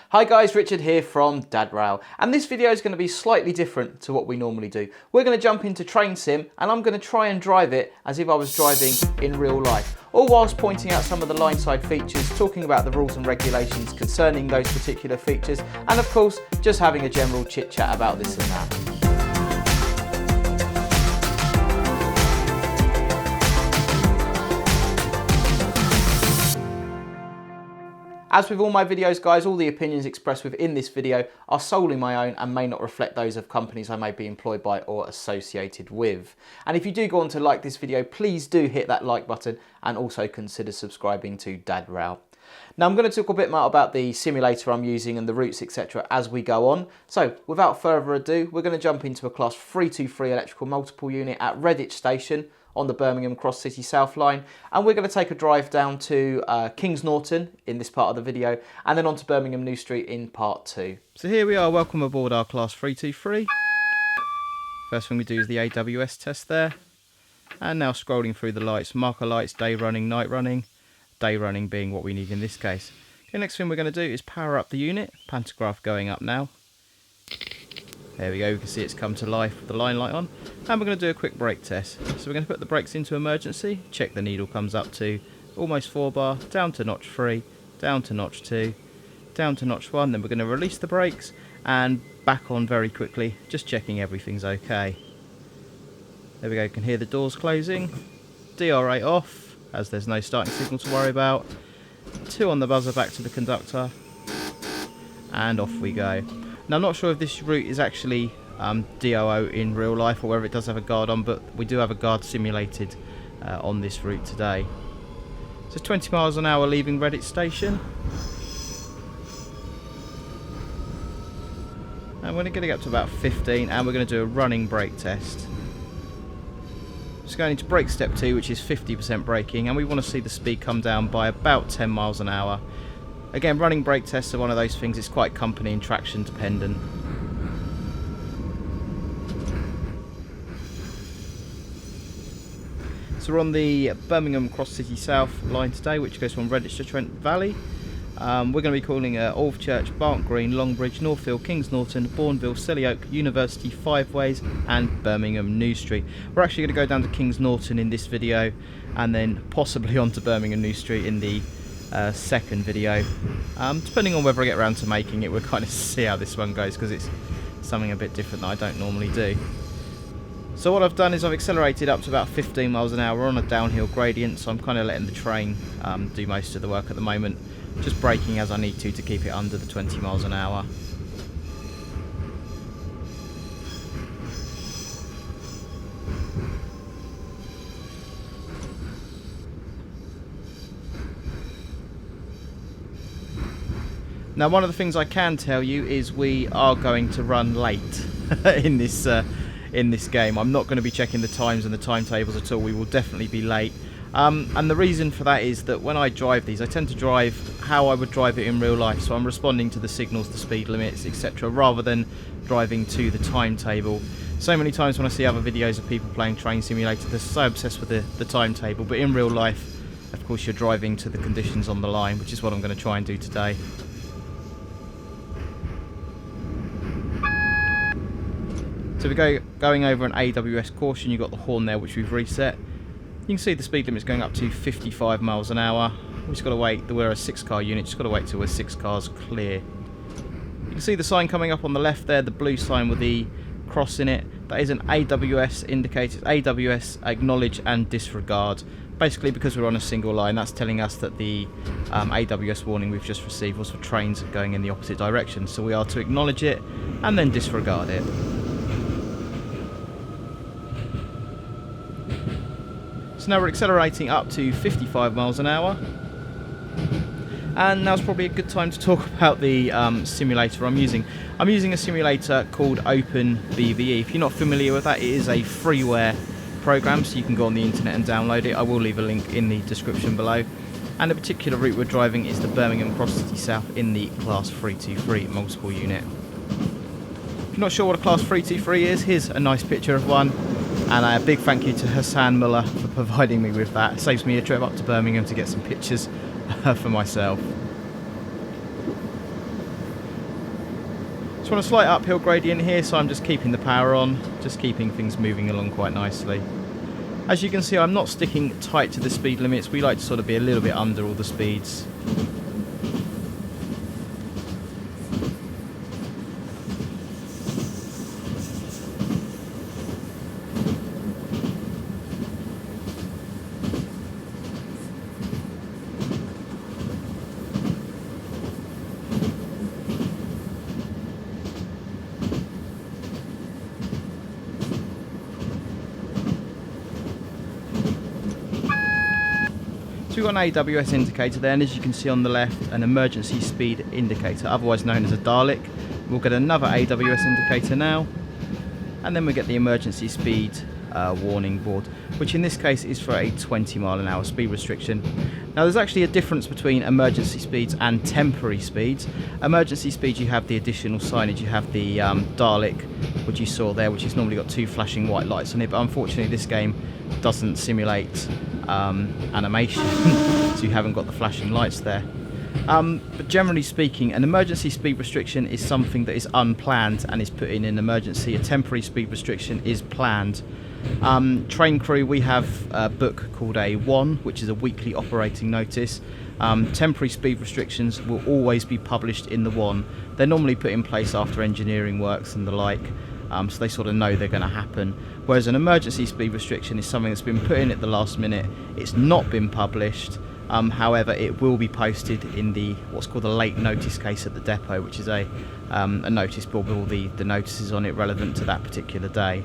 Hi guys, Richard here from DadRail, and this video is going to be slightly different to what we normally do. We're going to jump into Train Sim and I'm going to try and drive it as if I was driving in real life, all whilst pointing out some of the line side features, talking about the rules and regulations concerning those particular features, and of course just having a general chit chat about this and that. As with all my videos guys, all the opinions expressed within this video are solely my own and may not reflect those of companies I may be employed by or associated with. And if you do go on to like this video, please do hit that like button and also consider subscribing to DadRail. Now I'm going to talk a bit more about the simulator I'm using and the routes etc. as we go on. So without further ado, we're going to jump into a class 323 electrical multiple unit at Redditch station on the Birmingham Cross City South line, and we're going to take a drive down to Kings Norton in this part of the video, and then on to Birmingham New Street in part 2. So here we are, welcome aboard our class 323. First thing we do is the AWS test there, and now scrolling through the lights, marker lights, day running, night running, day running being what we need in this case. Okay, next thing we're going to do is power up the unit, pantograph going up now. There we go, we can see it's come to life with the line light on. And we're going to do a quick brake test. So we're going to put the brakes into emergency, check the needle comes up to almost 4 bar, down to notch 3, down to notch 2, down to notch 1. Then we're going to release the brakes and back on very quickly, just checking everything's okay. There we go, you can hear the doors closing. DRA off, as there's no starting signal to worry about. 2 on the buzzer back to the conductor. And off we go. Now I'm not sure if this route is actually DOO in real life or whether it does have a guard on, but we do have a guard simulated on this route today. So 20 miles an hour leaving Redditch station. And we're going to get up to about 15 and we're going to do a running brake test. Just going into brake step 2, which is 50% braking, and we want to see the speed come down by about 10 miles an hour. Again, running brake tests are one of those things, it's quite company and traction dependent. So we're on the Birmingham Cross City South line today, which goes from Redditch to Trent Valley. We're going to be calling Alvechurch, Barnt Green, Longbridge, Northfield, Kings Norton, Bourneville, Selly Oak, University, Five Ways and Birmingham New Street. We're actually going to go down to Kings Norton in this video and then possibly on to Birmingham New Street in the second video, depending on whether I get around to making it. We'll kind of see how this one goes because it's something a bit different that I don't normally do. So what I've done is I've accelerated up to about 15 miles an hour on a downhill gradient, so I'm kind of letting the train do most of the work at the moment, just braking as I need to keep it under the 20 miles an hour. Now one of the things I can tell you is we are going to run late in this game. I'm not going to be checking the times and the timetables at all. We will definitely be late. And the reason for that is that when I drive these, I tend to drive how I would drive it in real life. So I'm responding to the signals, the speed limits, etc. rather than driving to the timetable. So many times when I see other videos of people playing Train Simulator, they're so obsessed with the timetable. But in real life, of course, you're driving to the conditions on the line, which is what I'm going to try and do today. So we're going over an AWS caution. You've got the horn there which we've reset. You can see the speed limit's going up to 55 miles an hour. We've just got to wait, we're a 6-car unit, just got to wait till we're 6 cars clear. You can see the sign coming up on the left there, the blue sign with the cross in it. That is an AWS indicator, AWS acknowledge and disregard. Basically because we're on a single line, that's telling us that the AWS warning we've just received was for trains going in the opposite direction. So we are to acknowledge it and then disregard it. So now we're accelerating up to 55 miles an hour. And now's probably a good time to talk about the simulator I'm using. I'm using a simulator called Open BVE. If you're not familiar with that, it is a freeware program, so you can go on the internet and download it. I will leave a link in the description below. And the particular route we're driving is the Birmingham Cross City South in the Class 323 multiple unit. If you're not sure what a Class 323 is, here's a nice picture of one. And a big thank you to Hassan Muller for providing me with that. It saves me a trip up to Birmingham to get some pictures for myself. So on a slight uphill gradient here, so I'm just keeping the power on, just keeping things moving along quite nicely. As you can see, I'm not sticking tight to the speed limits. We like to sort of be a little bit under all the speeds. So we've got an AWS indicator there, and as you can see on the left, an emergency speed indicator, otherwise known as a Dalek. We'll get another AWS indicator now, and then we get the emergency speed warning board, which in this case is for a 20-mile-an-hour speed restriction. Now there's actually a difference between emergency speeds and temporary speeds. Emergency speeds, you have the additional signage, you have the Dalek, which you saw there, which has normally got two flashing white lights on it, but unfortunately this game doesn't simulate animation, so you haven't got the flashing lights there. But generally speaking, an emergency speed restriction is something that is unplanned and is put in an emergency. A temporary speed restriction is planned. Train crew, we have a book called a WON, which is a weekly operating notice. Temporary speed restrictions will always be published in the WON. They're normally put in place after engineering works and the like, so they sort of know they're going to happen. Whereas an emergency speed restriction is something that's been put in at the last minute. It's not been published. However, it will be posted in the what's called a late notice case at the depot, which is a notice board with all the notices on it relevant to that particular day.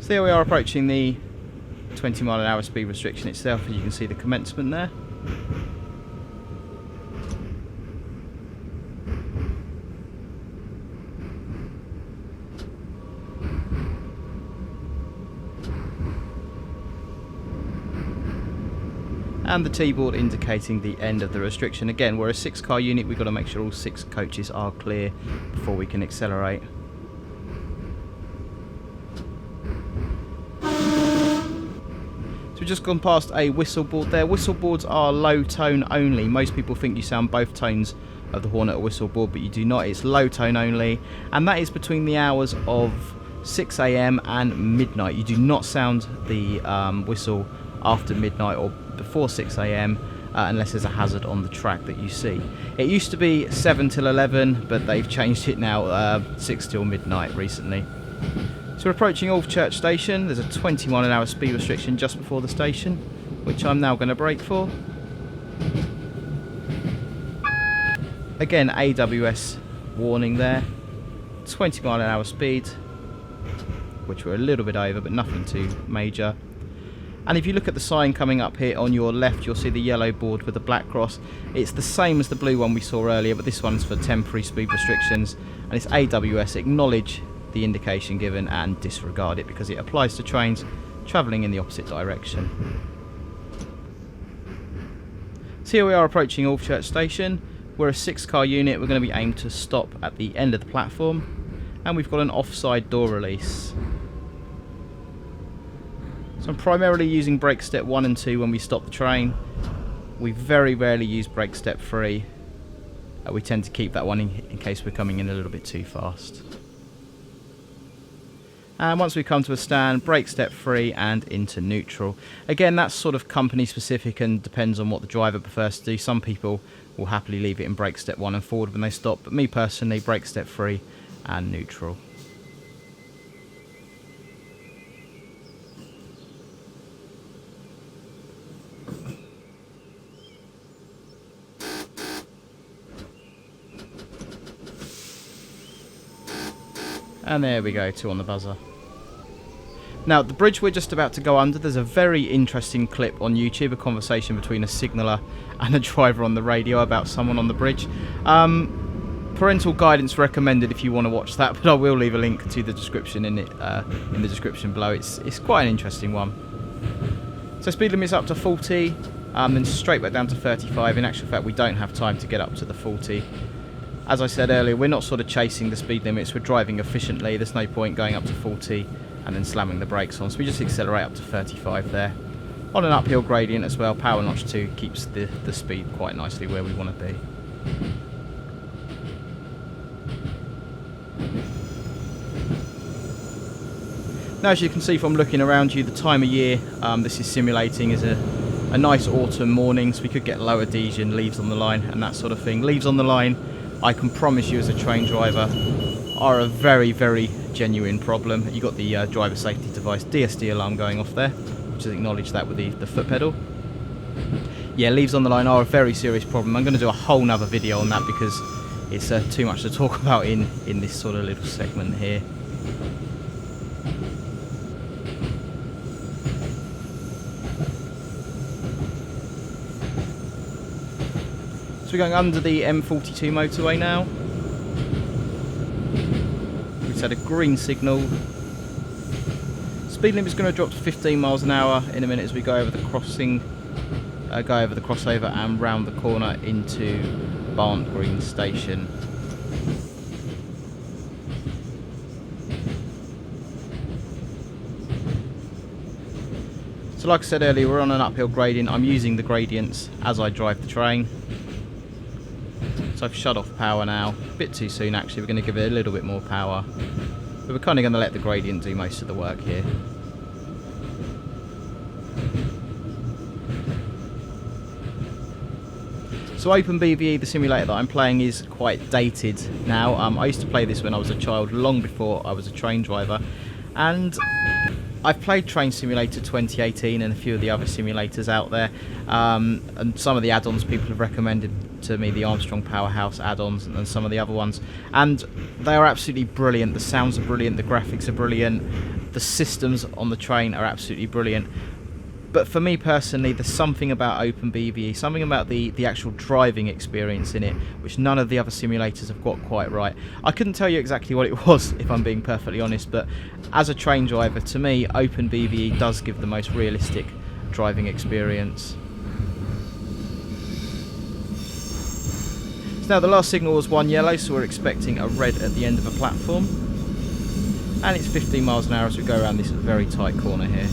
So here we are approaching the 20-mile-an-hour speed restriction itself, as you can see the commencement there. And the T-board indicating the end of the restriction. Again, we're a 6-car unit, we've got to make sure all 6 coaches are clear before we can accelerate. So we've just gone past a whistle board there. Whistle boards are low tone only. Most people think you sound both tones of the horn at a whistle board, but you do not. It's low tone only, and that is between the hours of 6 AM and midnight. You do not sound the whistle after midnight or before 6 AM unless there's a hazard on the track that you see. It used to be 7 till 11, but they've changed it now 6 till midnight recently. So we're approaching Alvechurch station. There's a 20-mile-an-hour speed restriction just before the station, which I'm now going to brake for. Again, AWS warning there. 20-mile-an-hour speed, which we're a little bit over, but nothing too major. And if you look at the sign coming up here on your left, you'll see the yellow board with the black cross. It's the same as the blue one we saw earlier, but this one's for temporary speed restrictions, and it's AWS, acknowledge the indication given and disregard it, because it applies to trains travelling in the opposite direction. So here we are approaching Alvechurch station. We're a 6-car unit. We're going to be aimed to stop at the end of the platform, and we've got an offside door release. So I'm primarily using brake step 1 and 2 when we stop the train. We very rarely use brake step 3. We tend to keep that one in case we're coming in a little bit too fast. And once we come to a stand, brake step 3 and into neutral. Again, that's sort of company specific and depends on what the driver prefers to do. Some people will happily leave it in brake step 1 and forward when they stop, but me personally, brake step 3 and neutral. And there we go, 2 on the buzzer. Now, the bridge we're just about to go under, there's a very interesting clip on YouTube, a conversation between a signaller and a driver on the radio about someone on the bridge. Parental guidance recommended if you want to watch that, but I will leave a link to the description in the description below. It's quite an interesting one. So speed limit's up to 40, then straight back down to 35. In actual fact, we don't have time to get up to the 40. As I said earlier, we're not sort of chasing the speed limits, we're driving efficiently. There's no point going up to 40 and then slamming the brakes on. So we just accelerate up to 35 there. On an uphill gradient as well, power notch 2 keeps the speed quite nicely where we want to be. Now, as you can see from looking around you, the time of year this is simulating is a nice autumn morning, so we could get low adhesion, leaves on the line and that sort of thing. Leaves on the line, I can promise you as a train driver, are a very, very genuine problem. You've got the driver safety device DSD alarm going off there, which is acknowledged that with the foot pedal. Yeah, leaves on the line are a very serious problem. I'm going to do a whole nother video on that because it's too much to talk about in this sort of little segment here. So we're going under the M42 motorway now. We've had a green signal. Speed limit is going to drop to 15 miles an hour in a minute as we go over the crossing, go over the crossover and round the corner into Barnt Green Station. So like I said earlier, we're on an uphill gradient. I'm using the gradients as I drive the train. So I've shut off power now. A bit too soon actually, we're going to give it a little bit more power. But we're kind of going to let the gradient do most of the work here. So Open BVE, the simulator that I'm playing, is quite dated now. I used to play this when I was a child, long before I was a train driver. And I've played Train Simulator 2018 and a few of the other simulators out there. And some of the add-ons people have recommended to me, the Armstrong Powerhouse add-ons and some of the other ones. And they are absolutely brilliant. The sounds are brilliant, the graphics are brilliant, the systems on the train are absolutely brilliant. But for me personally, there's something about Open BVE, something about the actual driving experience in it, which none of the other simulators have got quite right. I couldn't tell you exactly what it was, if I'm being perfectly honest, but as a train driver, to me, Open BVE does give the most realistic driving experience. So now the last signal was 1 yellow, so we're expecting a red at the end of a platform. And it's 15 miles an hour as we go around this very tight corner here.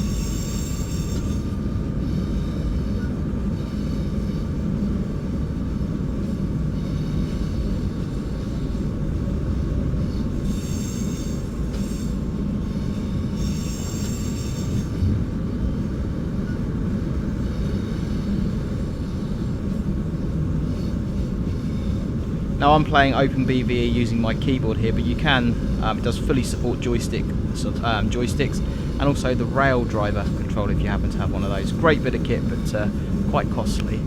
Now I'm playing Open BVE using my keyboard here, but you can, it does fully support joysticks and also the rail driver control if you happen to have one of those. Great bit of kit, but quite costly.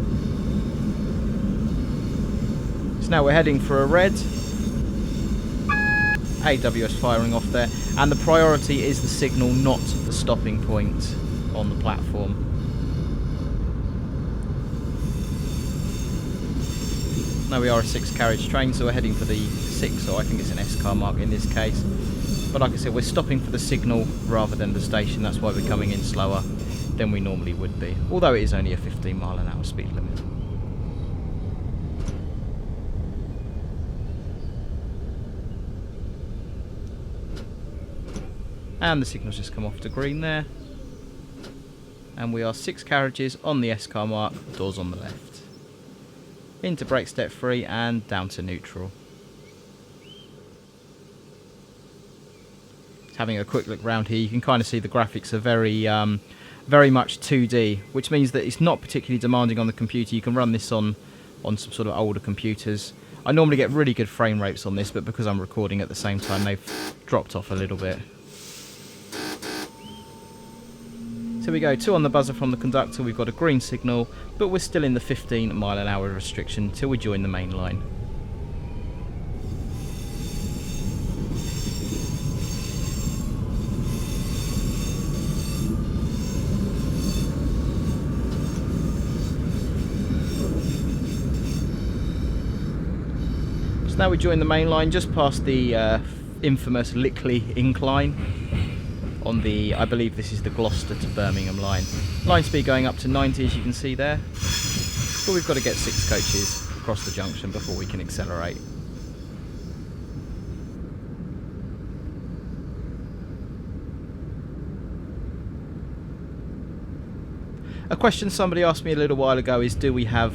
So now we're heading for a red. AWS firing off there, and the priority is the signal, not the stopping point on the platform. Now we are a 6-carriage train, so we're heading for the 6, or I think it's an S car mark in this case. But like I said, we're stopping for the signal rather than the station. That's why we're coming in slower than we normally would be, although it is only a 15 mile an hour speed limit. And the signal's just come off to green there. And we are 6 carriages on the S car mark, doors on the left. Into brake step 3 and down to neutral. Just having a quick look round here, you can kind of see the graphics are very much 2D, which means that it's not particularly demanding on the computer. You can run this on some sort of older computers. I normally get really good frame rates on this, but because I'm recording at the same time, they've dropped off a little bit. So we go 2 on the buzzer from the conductor, we've got a green signal, but we're still in the 15 mile an hour restriction till we join the main line. So now we join the main line just past the infamous Lickley incline. On the, I believe this is the Gloucester to Birmingham line. Line speed going up to 90 as you can see there. But we've got to get 6 coaches across the junction before we can accelerate. A question somebody asked me a little while ago is, do we have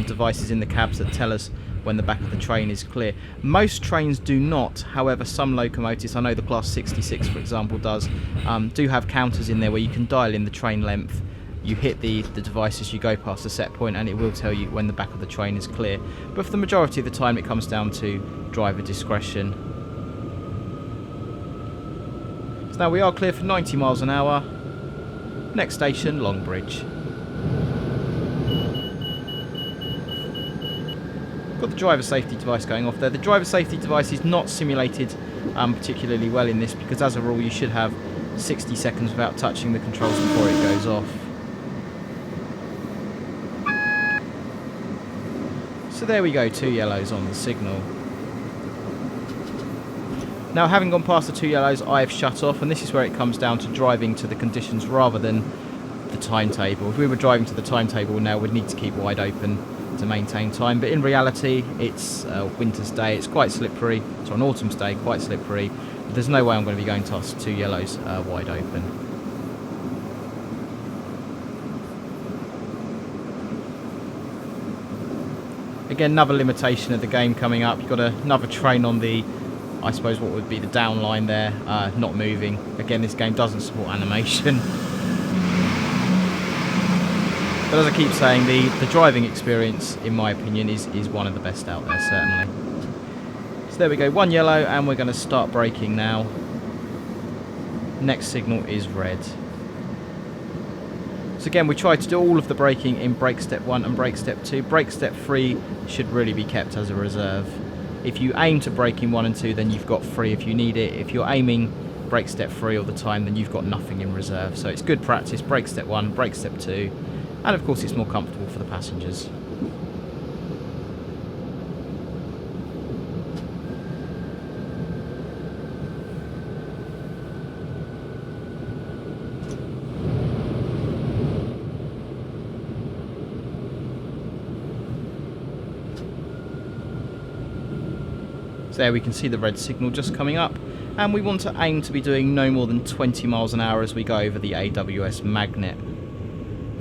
devices in the cabs that tell us when the back of the train is clear? Most trains do not. However, some locomotives, I know the Class 66 for example does, do have counters in there where you can dial in the train length. You hit the device as you go past a set point and it will tell you when the back of the train is clear. But for the majority of the time it comes down to driver discretion. So now we are clear for 90 miles an hour. Next station, Longbridge. Got the driver safety device going off there. The driver safety device is not simulated particularly well in this, because as a rule you should have 60 seconds without touching the controls before it goes off. So there we go, 2 yellows on the signal. Now, having gone past the 2 yellows, I have shut off, and this is where it comes down to driving to the conditions rather than the timetable. If we were driving to the timetable now, we'd need to keep wide open to maintain time, but in reality it's a winter's day, it's quite slippery, so an autumn's day, quite slippery. There's no way I'm going to be going past 2 yellows wide open. Again, another limitation of the game coming up. You've got another train on the, I suppose what would be the down line there, not moving. Again, this game doesn't support animation. But as I keep saying, the driving experience, in my opinion, is one of the best out there, certainly. So there we go, 1 yellow, and we're going to start braking now. Next signal is red. So again, we try to do all of the braking in brake step 1 and brake step 2. Brake step 3 should really be kept as a reserve. If you aim to brake in 1 and 2, then you've got 3 if you need it. If you're aiming brake step 3 all the time, then you've got nothing in reserve. So it's good practice, brake step 1, brake step 2. And of course it's more comfortable for the passengers. So there we can see the red signal just coming up, and we want to aim to be doing no more than 20 miles an hour as we go over the AWS magnet.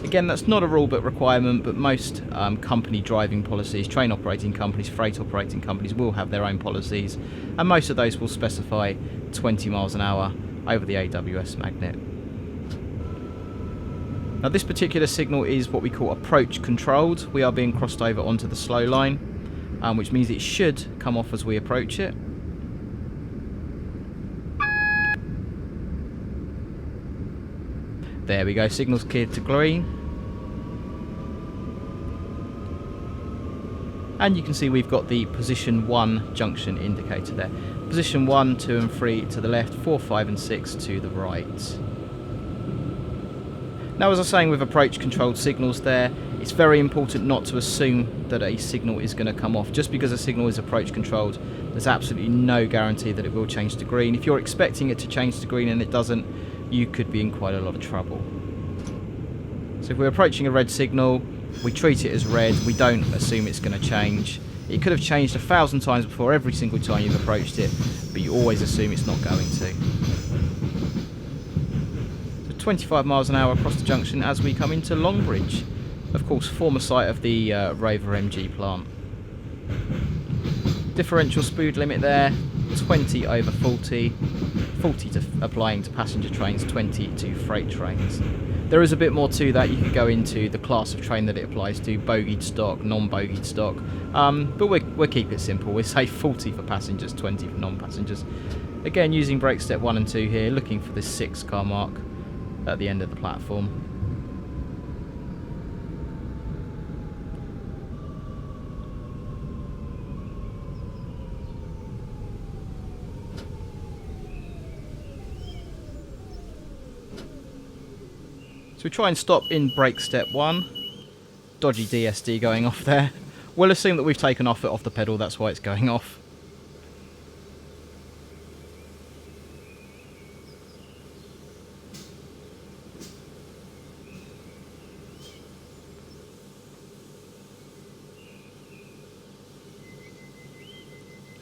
Again, that's not a rule book requirement, but most company driving policies, train operating companies, freight operating companies will have their own policies, and most of those will specify 20 miles an hour over the AWS magnet. Now this particular signal is what we call approach controlled. We are being crossed over onto the slow line, which means it should come off as we approach it. There we go, signal's cleared to green. And you can see we've got the position 1 junction indicator there. Position 1, 2 and 3 to the left, 4, 5 and 6 to the right. Now, as I was saying with approach controlled signals there, it's very important not to assume that a signal is going to come off. Just because a signal is approach controlled, there's absolutely no guarantee that it will change to green. If you're expecting it to change to green and it doesn't, you could be in quite a lot of trouble. So if we're approaching a red signal, we treat it as red, we don't assume it's going to change. It could have changed 1,000 times before every single time you've approached it, but you always assume it's not going to. So 25 miles an hour across the junction as we come into Longbridge. Of course, former site of the Rover MG plant. Differential speed limit there, 20 over 40. 40 to applying to passenger trains, 20 to freight trains. There is a bit more to that. You could go into the class of train that it applies to, bogeyed stock, non-bogeyed stock, but we'll keep it simple. We'll say 40 for passengers, 20 for non-passengers. Again, using brake step 1 and 2 here, looking for this 6 car mark at the end of the platform. So we try and stop in brake step 1. Dodgy DSD going off there. We'll assume that we've taken our foot off the pedal, that's why it's going off.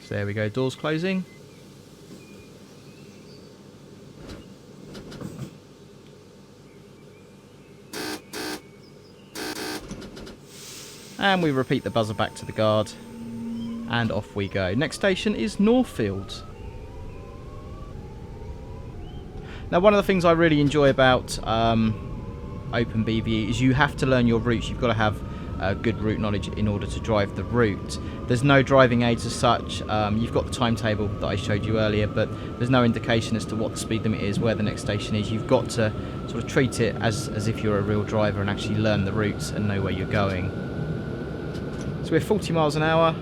So there we go, doors closing. And we repeat the buzzer back to the guard. And off we go. Next station is Northfield. Now, one of the things I really enjoy about Open BVE is you have to learn your routes. You've got to have good route knowledge in order to drive the route. There's no driving aids as such. You've got the timetable that I showed you earlier, but there's no indication as to what the speed limit is, where the next station is. You've got to sort of treat it as if you're a real driver and actually learn the routes and know where you're going. So we're 40 miles an hour.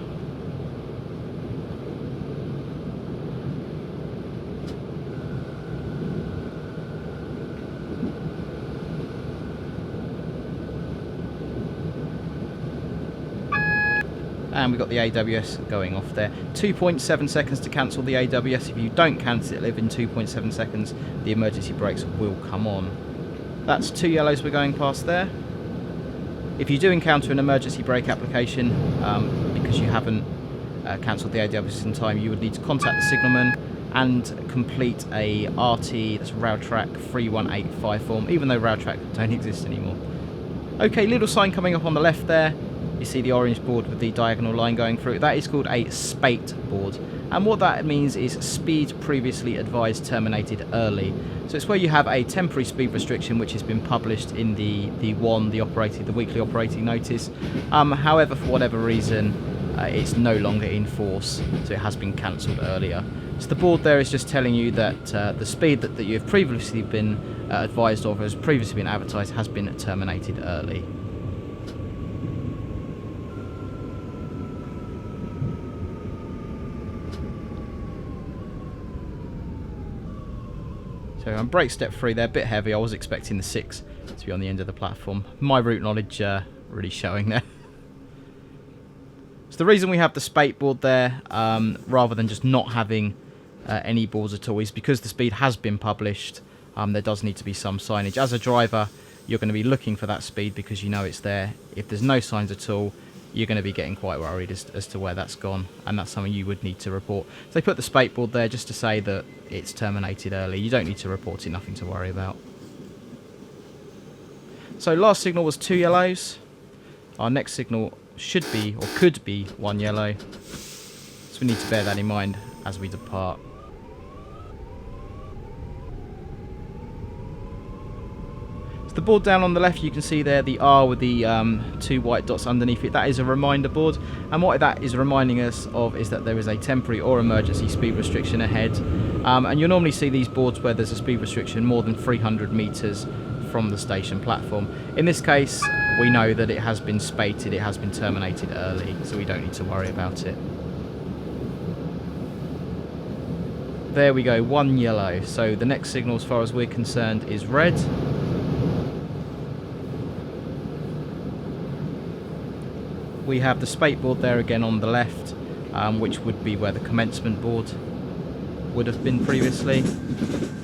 And we've got the AWS going off there. 2.7 seconds to cancel the AWS. If you don't cancel it within 2.7 seconds, the emergency brakes will come on. That's 2 yellows we're going past there. If you do encounter an emergency brake application because you haven't cancelled the AWS in time, you would need to contact the signalman and complete a RT, that's Railtrack 3185 form, even though Railtrack don't exist anymore. Okay, little sign coming up on the left there. You see the orange board with the diagonal line going through it. That is called a spate board. And what that means is speed previously advised terminated early. So it's where you have a temporary speed restriction which has been published in the WON, the weekly operating notice. However, for whatever reason, it's no longer in force, so it has been cancelled earlier. So the board there is just telling you that the speed that you have previously been advised of, has previously been advertised, has been terminated early. So brake step 3 there, a bit heavy. I was expecting the 6 to be on the end of the platform. My route knowledge really showing there. So the reason we have the spate board there, rather than just not having any boards at all, is because the speed has been published. There does need to be some signage. As a driver, you're going to be looking for that speed because you know it's there. If there's no signs at all, you're going to be getting quite worried as to where that's gone, and that's something you would need to report. So they put the spate board there just to say that it's terminated early. You don't need to report it, nothing to worry about. So last signal was 2 yellows. Our next signal should be, or could be, 1 yellow. So we need to bear that in mind as we depart. The board down on the left, you can see there the R with the 2 white dots underneath it. That is a reminder board, and what that is reminding us of is that there is a temporary or emergency speed restriction ahead. And you'll normally see these boards where there's a speed restriction more than 300 metres from the station platform. In this case, we know that it has been spated, it has been terminated early, so we don't need to worry about it. There we go, 1 yellow. So the next signal, as far as we're concerned, is red. We have the spate board there again on the left, which would be where the commencement board would have been previously.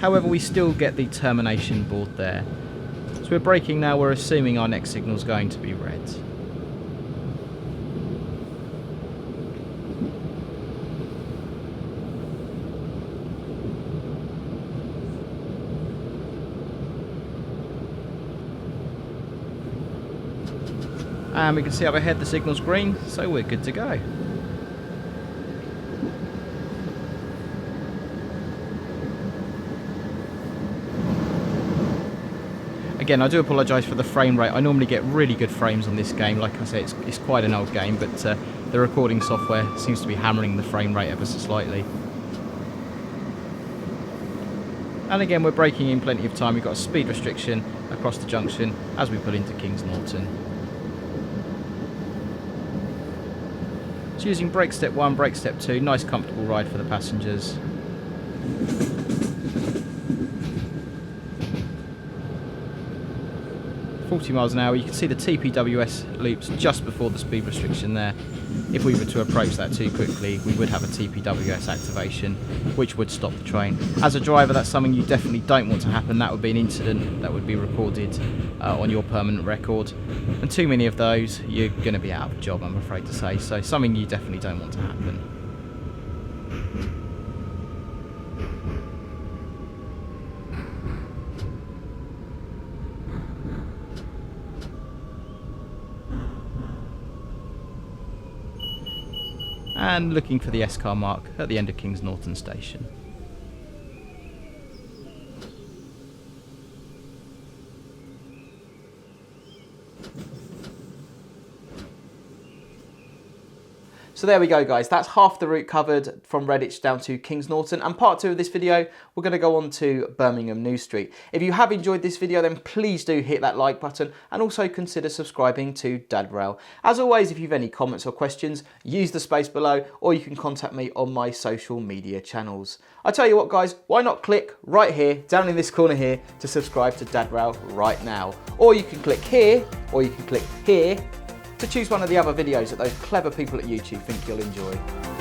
However, we still get the termination board there. So we're braking now, we're assuming our next signal is going to be red. And we can see up ahead the signal's green, so we're good to go. Again, I do apologise for the frame rate. I normally get really good frames on this game. Like I say, it's quite an old game, but the recording software seems to be hammering the frame rate ever so slightly. And again, we're braking in plenty of time. We've got a speed restriction across the junction as we pull into Kings Norton. So using brake step 1, brake step 2, nice comfortable ride for the passengers. .40 miles an hour. You can see the TPWS loops just before the speed restriction there. If we were to approach that too quickly, we would have a TPWS activation, which would stop the train. As a driver, that's something you definitely don't want to happen. That would be an incident that would be recorded on your permanent record. And too many of those, you're going to be out of a job, I'm afraid to say. So something you definitely don't want to happen. and looking for the S-car mark at the end of King's Norton station. So there we go guys, that's half the route covered from Redditch down to King's Norton, and part 2 of this video we're going to go on to Birmingham New Street. If you have enjoyed this video then please do hit that like button and also consider subscribing to DadRail. As always, if you've any comments or questions, use the space below or you can contact me on my social media channels. I tell you what guys, why not click right here, down in this corner here, to subscribe to DadRail right now. Or you can click here, or you can click here, to choose one of the other videos that those clever people at YouTube think you'll enjoy.